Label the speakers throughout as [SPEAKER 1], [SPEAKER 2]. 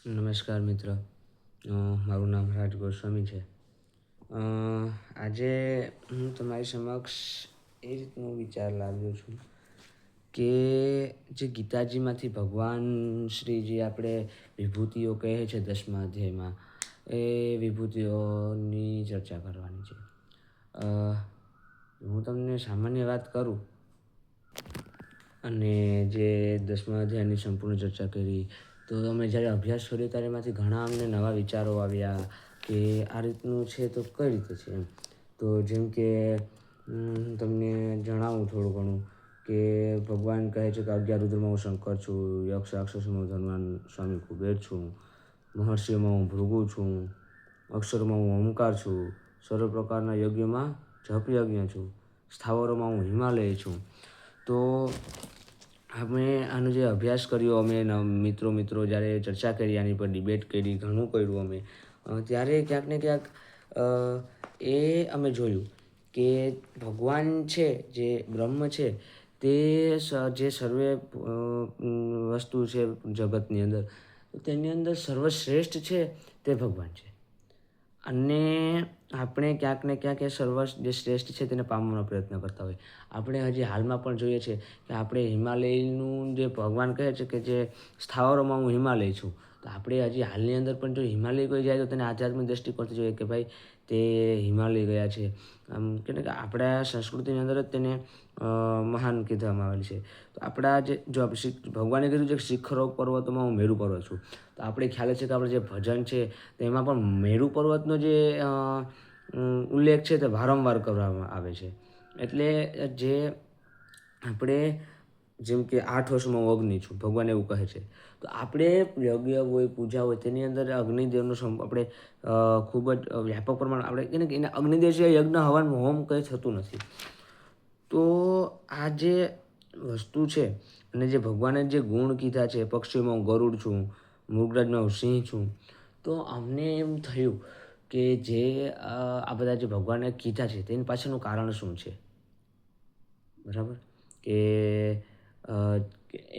[SPEAKER 1] નમસ્કાર મિત્ર, મારું નામ રાજ ગોસ્વામી છે. આજે હું તમારી સમક્ષ એ રીતનો વિચાર લાવ્યો છું કે જે ગીતાજીમાંથી ભગવાન શ્રીજી આપણે વિભૂતિઓ કહે છે 10મા અધ્યાયમાં, એ વિભૂતિઓની ચર્ચા કરવાની છે. હું તમને સામાન્ય વાત કરું અને જે 10મા અધ્યાયની સંપૂર્ણ ચર્ચા કરી, તો અમે જ્યારે અભ્યાસ કર્યો ત્યારે એમાંથી ઘણા અમને નવા વિચારો આવ્યા કે આ રીતનું છે તો કઈ રીતે છે એમ. તો જેમ કે તમને જણાવું થોડું ઘણું કે ભગવાન કહે છે કે 11 રુદ્રમાં હું શંકર છું, યક્ષ રાક્ષસોમાં ધનવાન સ્વામી કુબેર છું, મહર્ષિઓમાં હું ભૃગુ છું, અક્ષરોમાં હું ઓમકાર છું, સર્વ પ્રકારના યજ્ઞમાં જપ યજ્ઞ છું, સ્થાવરોમાં હું હિમાલય છું. તો અમે આનો જે અભ્યાસ કર્યો, અમે મિત્રો જ્યારે ચર્ચા કરી, આની પર ડિબેટ કરી, ઘણું કર્યું અમે, ત્યારે ક્યાંક ને ક્યાંક એ અમે જોયું કે ભગવાન છે, જે બ્રહ્મ છે, તે જે સર્વે વસ્તુ છે જગતની અંદર, તેની અંદર સર્વશ્રેષ્ઠ છે તે ભગવાન છે. અને આપણે ક્યાંક ને ક્યાંક એ સર્વ જે શ્રેષ્ઠ છે તેને પામવાનો પ્રયત્ન કરતા હોય. આપણે હજી હાલમાં પણ જોઈએ છે કે આપણે હિમાલયનું જે ભગવાન કહે છે કે જે સ્થાવરોમાં હું હિમાલય છું, તો આપણે હજી હાલની અંદર પણ જો હિમાલય કોઈ જાય તો તેને આધ્યાત્મિક દૃષ્ટિકોણથી જોઈએ કે ભાઈ તે હિમાલય ગયા છે. આમ કે આપણા સંસ્કૃતિની અંદર જ તેને મહાન કહેવામાં આવેલ છે. તો આપણા જે જો ભગવાને કીધું છે કે શિખરો પર્વતોમાં હું મેરુ પર્વત છું, તો આપણે ખ્યાલ છે કે આપણે જે ભજન છે તેમાં પણ મેરુ પર્વતનો જે ઉલ્લેખ છે તે વારંવાર કરવામાં આવે છે. એટલે જે આપણે જેમ કે 8 વર્ષમાં હું અગ્નિ છું, ભગવાન એવું કહે છે. તો આપણે યજ્ઞ હોય, પૂજા હોય, તેની અંદર અગ્નિદેવનો આપણે ખૂબ જ વ્યાપક પ્રમાણ આપણે કે એને અગ્નિદેવ છે યજ્ઞ હવન હોમ કંઈ થતું નથી. તો આ જે વસ્તુ છે અને જે ભગવાને જે ગુણ કીધા છે, પક્ષીઓમાં હું ગરુડ છું, મૃગરાજમાં હું સિંહ છું, તો અમને એમ થયું કે જે આ બધા જે ભગવાને કીધા છે તેની પાછળનું કારણ શું છે. બરાબર કે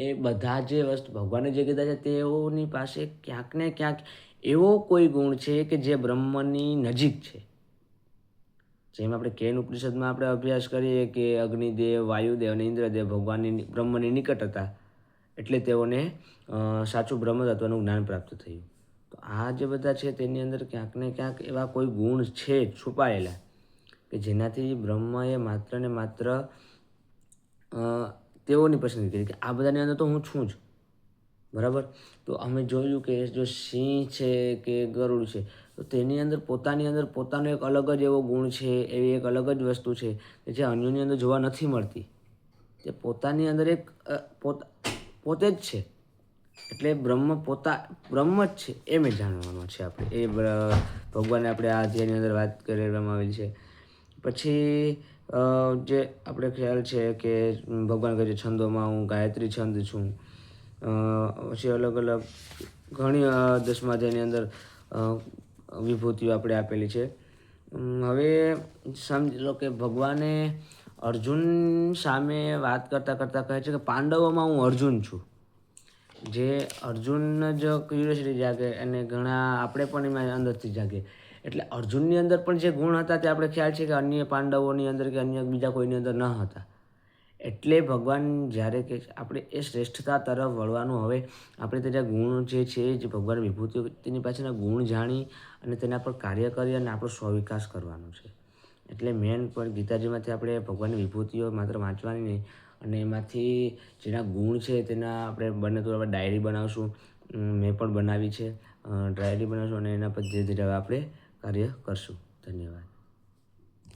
[SPEAKER 1] એ બધા જે વસ્તુ ભગવાને જે કીધા છે તેઓની પાસે ક્યાંક ને ક્યાંક એવો કોઈ ગુણ છે કે જે બ્રહ્મની નજીક છે. જેમ આપણે કેન ઉપનિષદમાં આપણે અભ્યાસ કરીએ કે અગ્નિદેવ, વાયુદેવ અને ઇન્દ્રદેવ ભગવાનની બ્રહ્મની નિકટ હતા, એટલે તેઓને સાચું બ્રહ્મ તત્વનું જ્ઞાન પ્રાપ્ત થયું. તો આ જે બધા છે તેની અંદર ક્યાંક ને ક્યાંક એવા કોઈ ગુણ છે છુપાયેલા કે જેનાથી બ્રહ્મએ માત્ર ને માત્ર તેઓની પસંદગી કરી કે આ બધાની અંદર તો હું છું જ. બરાબર. તો અમે જોયું કે જો સિંહ છે કે ગરુડ છે, તો તેની અંદર પોતાની અંદર પોતાનો એક અલગ જ એવો ગુણ છે, એવી એક અલગ જ વસ્તુ છે કે જે અન્યોની અંદર જોવા નથી મળતી. તે પોતાની અંદર એક પોતે જ છે. એટલે બ્રહ્મ જ છે એમ જ જાણવાનું છે આપણે. એ ભગવાને આપણે આ અધ્યાયની અંદર વાત કરવામાં આવેલી છે. પછી જે આપણે ખ્યાલ છે કે ભગવાન કહે છે છંદોમાં હું ગાયત્રી છંદ છું. પછી અલગ અલગ ઘણી 10મા અધ્યાયની અંદર વિભૂતિઓ આપણે આપેલી છે. હવે સમજી લો કે ભગવાને અર્જુન સામે વાત કરતાં કહે છે કે પાંડવોમાં હું અર્જુન છું. જે અર્જુન જ ક્યુરિયોસિટી જાગે અને ઘણા આપણે પણ એમાં અંદરથી જાગે. એટલે અર્જુનની અંદર પણ જે ગુણ હતા તે આપણે ખ્યાલ છે કે અન્ય પાંડવોની અંદર કે અન્ય બીજા કોઈની અંદર ન હતા. એટલે ભગવાન જ્યારે કે આપણે એ શ્રેષ્ઠતા તરફ વળવાનું, હવે આપણે તેના ગુણ જે છે જે ભગવાન વિભૂતિઓ તેની પાછળના ગુણ જાણી અને તેના પર કાર્ય કરી અને આપણો સ્વવિકાસ કરવાનો છે. એટલે મેન પણ ગીતાજીમાંથી આપણે ભગવાનની વિભૂતિઓ માત્ર વાંચવાની નહીં, અને એમાંથી જેના ગુણ છે તેના આપણે બને તો આપણે ડાયરી બનાવશું. મેં પણ બનાવી છે, ડાયરી બનાવશું અને એના પર ધીરે ધીરે આપણે કાર્ય કરશું. ધન્યવાદ.